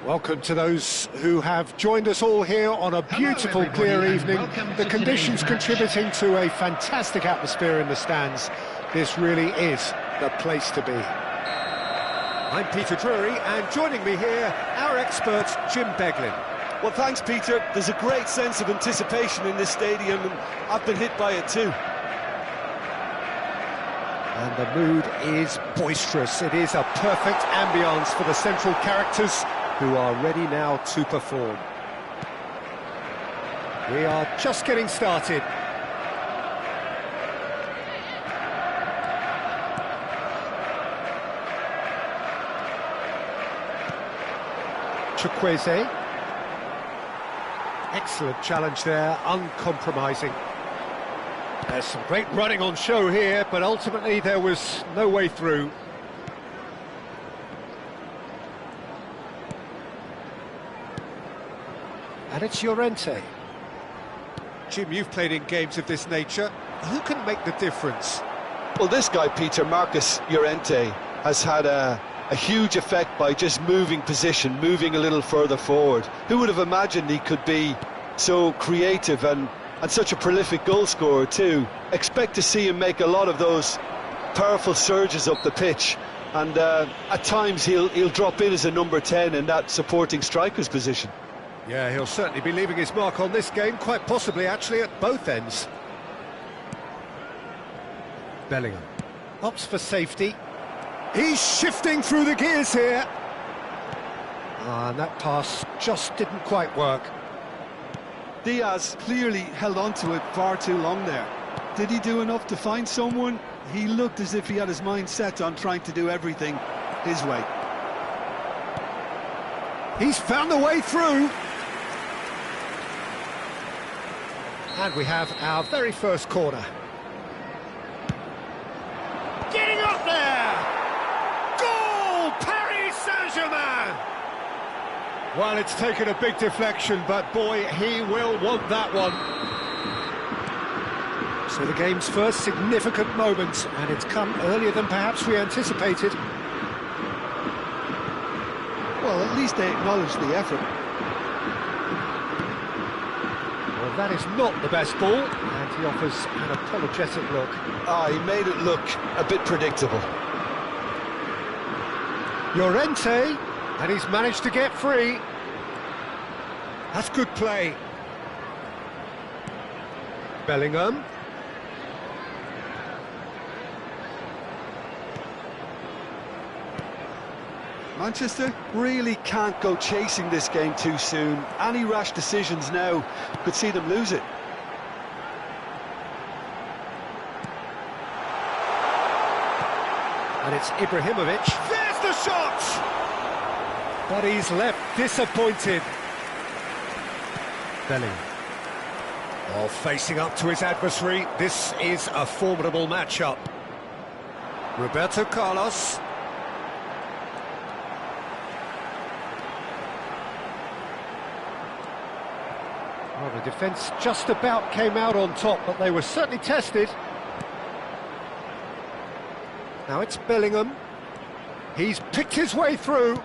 Welcome to those who have joined us all here on a beautiful, clear evening. The conditions contributing to a fantastic atmosphere in the stands. This really is the place to be. I'm Peter Drury, and joining me here, our expert, Jim Beglin. Well, thanks, Peter. There's a great sense of anticipation in this stadium, and I've been hit by it too. And the mood is boisterous. It is a perfect ambience for the central characters who are ready now to perform. We are just getting started. Chukwueze. Excellent challenge there, uncompromising. There's some great running on show here, but ultimately there was no way through. And it's Llorente. Jim, you've played in games of this nature. Who can make the difference? Well, this guy, Peter, Marcus Llorente, has had a huge effect by just moving position, moving a little further forward. Who would have imagined he could be so creative and such a prolific goal scorer too? Expect to see him make a lot of those powerful surges up the pitch, and at times he'll drop in as a number 10 in that supporting striker's position. Yeah, he'll certainly be leaving his mark on this game, quite possibly actually at both ends. Bellingham opts for safety. He's shifting through the gears here. And that pass just didn't quite work. Diaz clearly held on to it far too long there. Did he do enough to find someone? He looked as if he had his mind set on trying to do everything his way. He's found the way through. And we have our very first corner. Getting up there! Goal! Paris Saint-Germain! Well, it's taken a big deflection, but boy, he will want that one. So the game's first significant moment, and it's come earlier than perhaps we anticipated. Well, at least they acknowledge the effort. Well, that is not the best ball, and he offers an apologetic look. He made it look a bit predictable. Llorente, and he's managed to get free. That's good play. Bellingham. Manchester really can't go chasing this game too soon. Any rash decisions now could see them lose it. And it's Ibrahimovic. There's the shot! But he's left disappointed. Bellingham. Oh, facing up to his adversary. This is a formidable matchup. Roberto Carlos. Well, the defence just about came out on top, but they were certainly tested. Now it's Bellingham. He's picked his way through.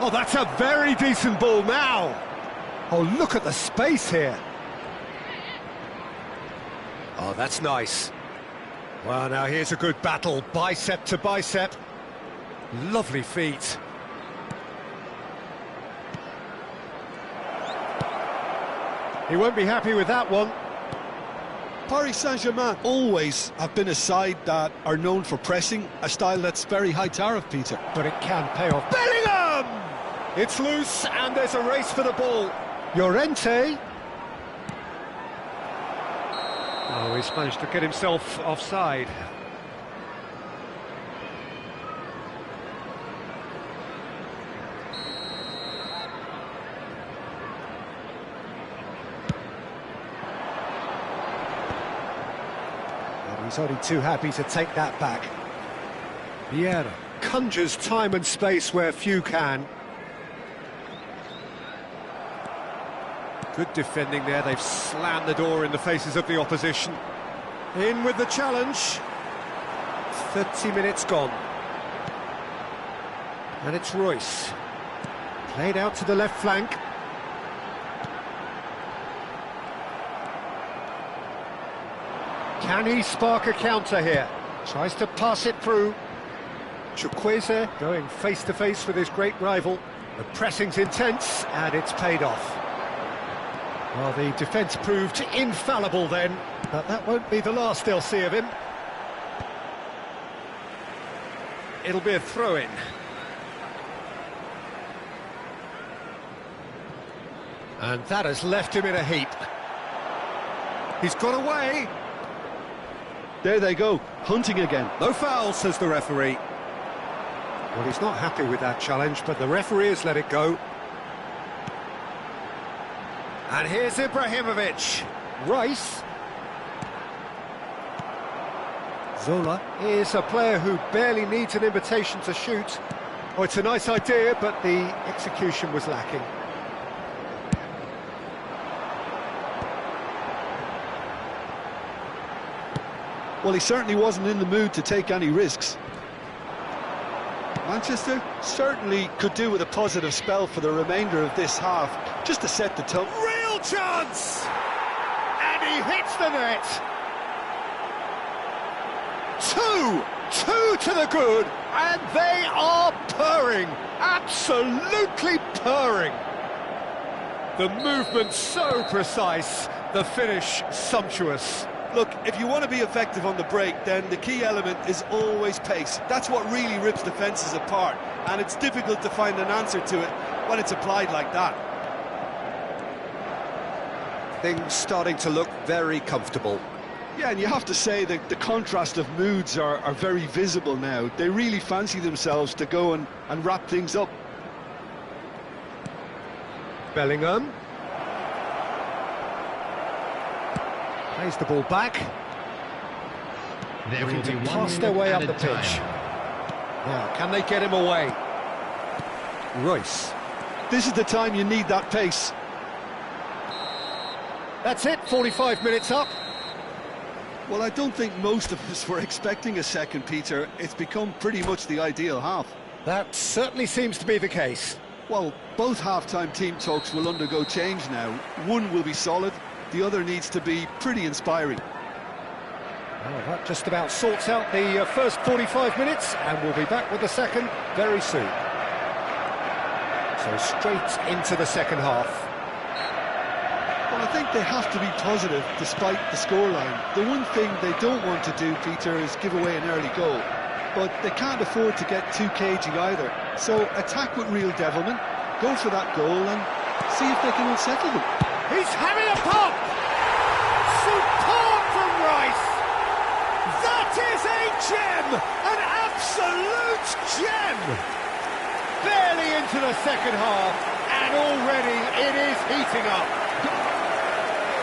Oh, that's a very decent ball now. Oh, look at the space here. Oh, that's nice. Well, now here's a good battle, bicep to bicep. Lovely feet. He won't be happy with that one. Paris Saint-Germain always have been a side that are known for pressing, a style that's very high tariff, Peter. But it can pay off. Bellingham! It's loose, and there's a race for the ball. Llorente. Oh, he's managed to get himself offside. He's only too happy to take that back. Vieira conjures time and space where few can. Good defending there, they've slammed the door in the faces of the opposition. In with the challenge. 30 minutes gone. And it's Royce. Played out to the left flank. Can he spark a counter here? Tries to pass it through. Chukwueze going face-to-face with his great rival. The pressing's intense, and it's paid off. Well, the defence proved infallible then, but that won't be the last they'll see of him. It'll be a throw-in. And that has left him in a heap. He's got away. There they go, hunting again. No foul, says the referee. Well, he's not happy with that challenge, but the referee has let it go. And here's Ibrahimovic. Rice. Zola is a player who barely needs an invitation to shoot. Oh, it's a nice idea, but the execution was lacking. Well, he certainly wasn't in the mood to take any risks. Manchester certainly could do with a positive spell for the remainder of this half, just to set the tone. Real chance! And he hits the net! Two to the good, and they are purring, absolutely purring. The movement so precise, the finish sumptuous. Look, if you want to be effective on the break, then the key element is always pace. That's what really rips defences apart, and it's difficult to find an answer to it when it's applied like that. Things starting to look very comfortable. Yeah, and you have to say that the contrast of moods are very visible now. They really fancy themselves to go and wrap things up. Bellingham. Plays the ball back. Looking to pass their way up the pitch. Now, can they get him away? Royce. This is the time you need that pace. That's it, 45 minutes up. Well, I don't think most of us were expecting a second, Peter. It's become pretty much the ideal half. That certainly seems to be the case. Well, both half-time team talks will undergo change now. One will be solid, the other needs to be pretty inspiring. Well, that just about sorts out the first 45 minutes, and we'll be back with the second very soon. So straight into the second half. Well, I think they have to be positive despite the scoreline. The one thing they don't want to do, Peter, is give away an early goal. But they can't afford to get too cagey either. So attack with real devilment, go for that goal and see if they can unsettle them. He's having a pop! Superb from Rice! That is a gem! An absolute gem! Barely into the second half, and already it is heating up.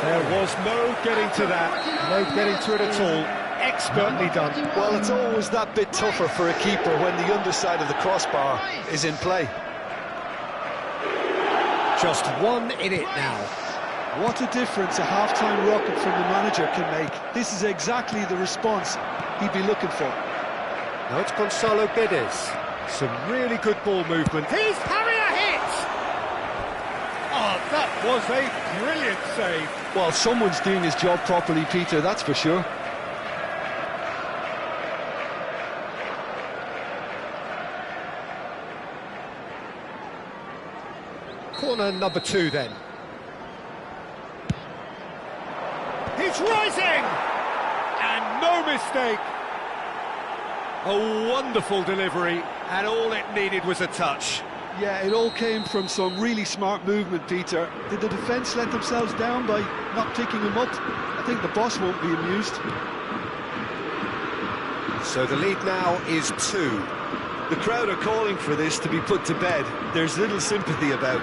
There was no getting to that, no getting to it at all. Expertly done. Well, it's always that bit tougher for a keeper when the underside of the crossbar is in play. Just one in it now. What a difference a half-time rocket from the manager can make. This is exactly the response he'd be looking for. Now it's Gonzalo Guedes. Some really good ball movement. He's having a hit! Oh, that was a brilliant save. Well, someone's doing his job properly, Peter, that's for sure. Corner number 2 then. He's rising! And no mistake. A wonderful delivery, and all it needed was a touch. Yeah, it all came from some really smart movement, Peter. Did the defence let themselves down by not picking him up? I think the boss won't be amused. So the lead now is 2. The crowd are calling for this to be put to bed. There's little sympathy about.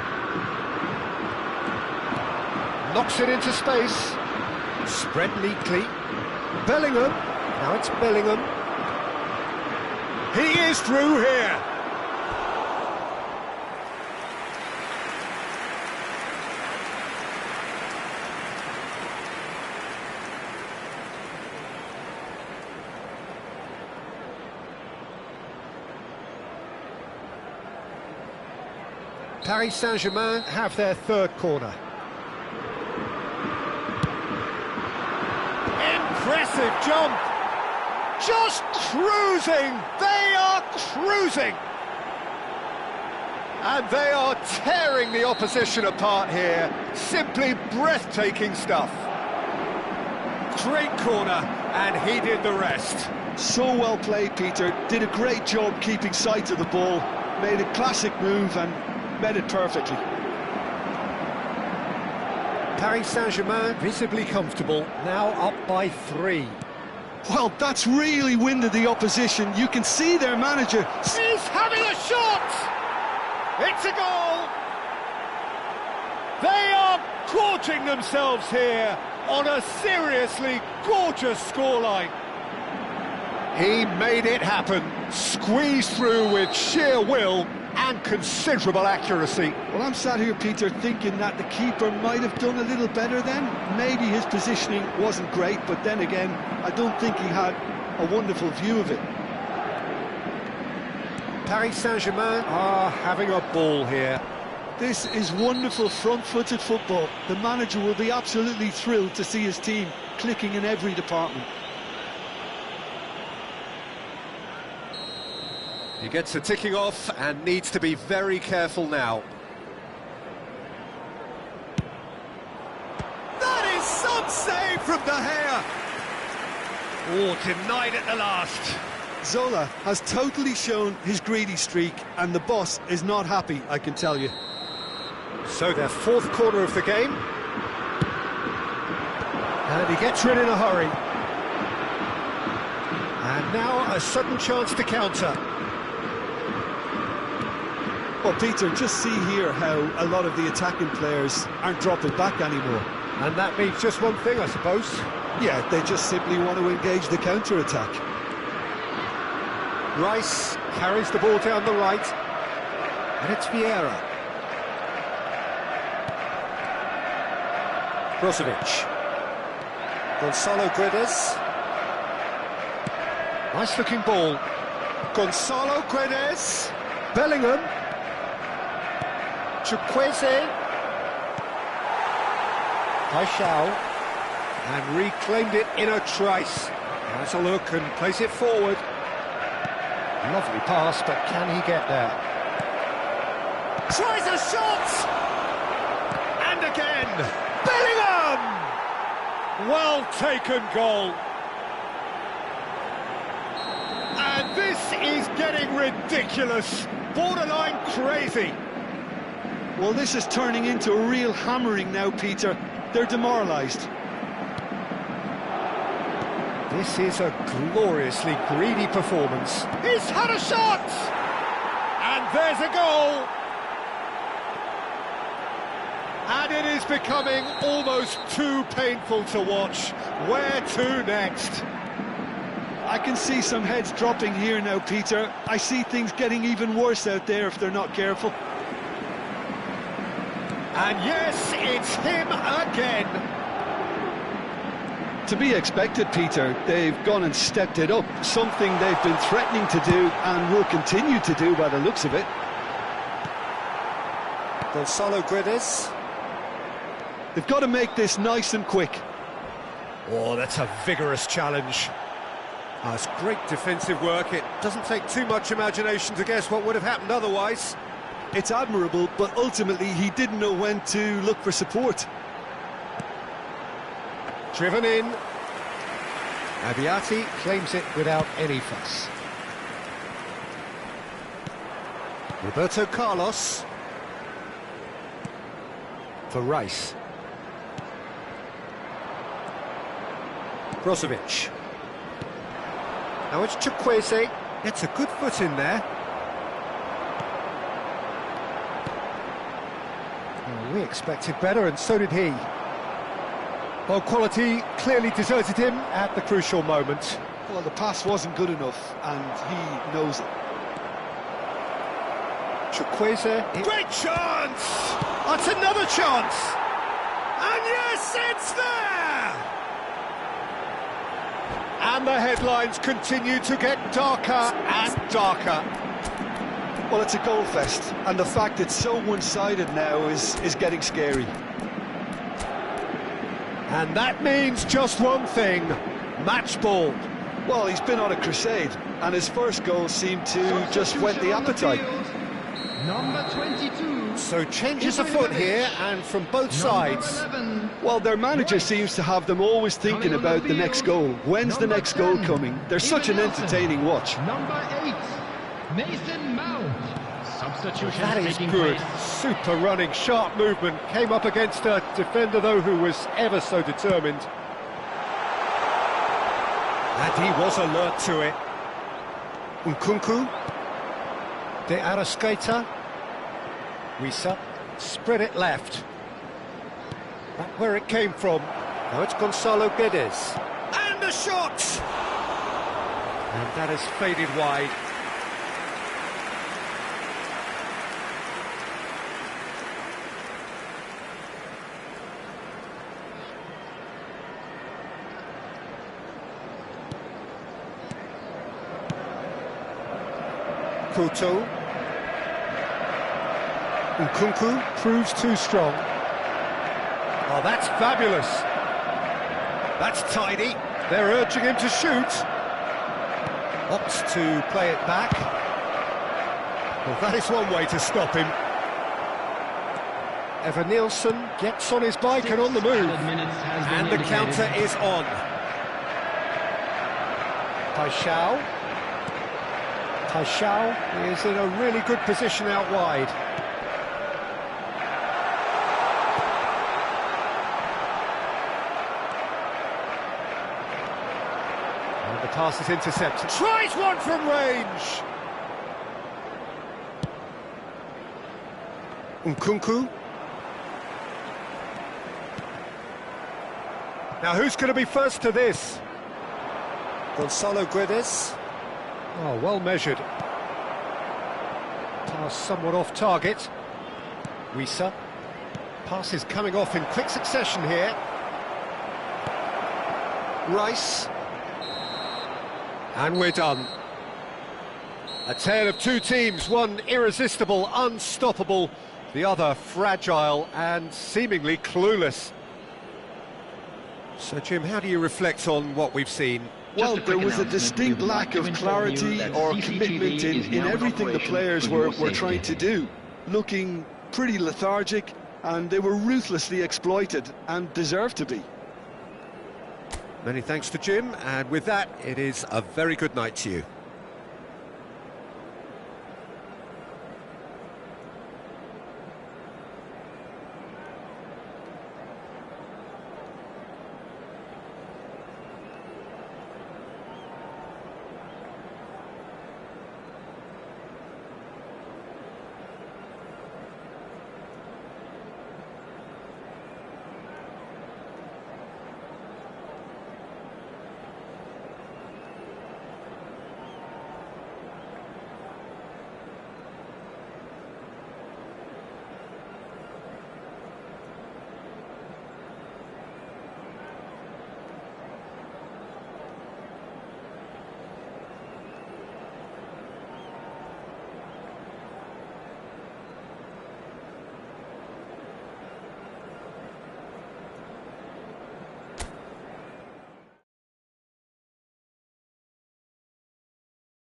Knocks it into space. Spread neatly. Bellingham. Now it's Bellingham. He is through here. Paris Saint-Germain have their third corner. Impressive jump! Just cruising! They are cruising! And they are tearing the opposition apart here. Simply breathtaking stuff. Great corner, and he did the rest. So well played, Peter. Did a great job keeping sight of the ball. Made a classic move and met it perfectly. Paris Saint-Germain visibly comfortable, now up by 3. Well, that's really winded the opposition. You can see their manager. He's having a shot! It's a goal! They are gorging themselves here on a seriously gorgeous scoreline. He made it happen, squeezed through with sheer will and considerable accuracy. Well, I'm sat here, Peter, thinking that the keeper might have done a little better then. Maybe his positioning wasn't great, but then again, I don't think he had a wonderful view of it. Paris Saint-Germain are having a ball here. This is wonderful front-footed football. The manager will be absolutely thrilled to see his team clicking in every department. He gets the ticking off and needs to be very careful now. That is some save from De Gea! Oh, denied at the last. Zola has totally shown his greedy streak, and the boss is not happy, I can tell you. So their fourth corner of the game. And he gets rid in a hurry. And now a sudden chance to counter. Well, Peter, just see here how a lot of the attacking players aren't dropping back anymore. And that means just one thing, I suppose. Yeah, they just simply want to engage the counter-attack. Rice carries the ball down the right. And it's Vieira. Brozovic. Gonzalo Guedes. Nice looking ball. Gonzalo Guedes. Bellingham. Chukwueze. Paixão. And reclaimed it in a trice. Has a look and plays it forward. Lovely pass, but can he get there? Tries a shot! And again! Bellingham! Well taken goal. And this is getting ridiculous. Borderline crazy. Well, this is turning into a real hammering now, Peter. They're demoralised. This is a gloriously greedy performance. He's had a shot! And there's a goal! And it is becoming almost too painful to watch. Where to next? I can see some heads dropping here now, Peter. I see things getting even worse out there if they're not careful. And yes, it's him again. To be expected, Peter. They've gone and stepped it up, something they've been threatening to do and will continue to do by the looks of it. Gonzalo Guedes. They've got to make this nice and quick. Oh, that's a vigorous challenge. That's great defensive work. It doesn't take too much imagination to guess what would have happened otherwise. It's admirable, but ultimately he didn't know when to look for support. Driven in. Abiati claims it without any fuss. Roberto Carlos. For Rice. Brozovic. Now it's Chukwueze. Gets a good foot in there. Well, we expected better, and so did he. Well, quality clearly deserted him at the crucial moment. Well, the pass wasn't good enough, and he knows it. Chukwueze. Great chance! That's another chance! And yes, it's there! And the headlines continue to get darker and darker. Well, it's a goal fest, and the fact it's so one-sided now is getting scary. And that means just one thing, match ball. Well, he's been on a crusade, and his first goal seemed to just whet the appetite. Number 22. So changes afoot here, and from both sides. Well, their manager seems to have them always thinking about the next goal. When's the next goal coming? They're such an entertaining watch. Number 8, Mason Mount. Substitution That is taking good. place. Super running, sharp movement. Came up against a defender, though, who was ever so determined. And he was alert to it. Nkunku. De Arrascaeta. Wissa. Spread it left. Back where it came from. Now it's Gonzalo Guedes. And a shot! And that has faded wide. Couto. Nkunku proves too strong. Oh, that's fabulous. That's tidy. They're urging him to shoot. Opts to play it back. Well, that is one way to stop him. Evan Nielsen gets on his bike and on the move. And the counter is on. Paixão. Paixão is in a really good position out wide. And the pass is intercepted. Tries one from range! Nkunku. Now who's going to be first to this? Gonzalo Guedes. Oh, well measured. Pass somewhat off target. Wissa. Pass is coming off in quick succession here. Rice. And we're done. A tale of two teams, one irresistible, unstoppable, the other fragile and seemingly clueless. So, Jim, how do you reflect on what we've seen? Well, there was a distinct lack of clarity or commitment in everything the players were trying to do. Looking pretty lethargic, and they were ruthlessly exploited and deserved to be. Many thanks to Jim, and with that, it is a very good night to you.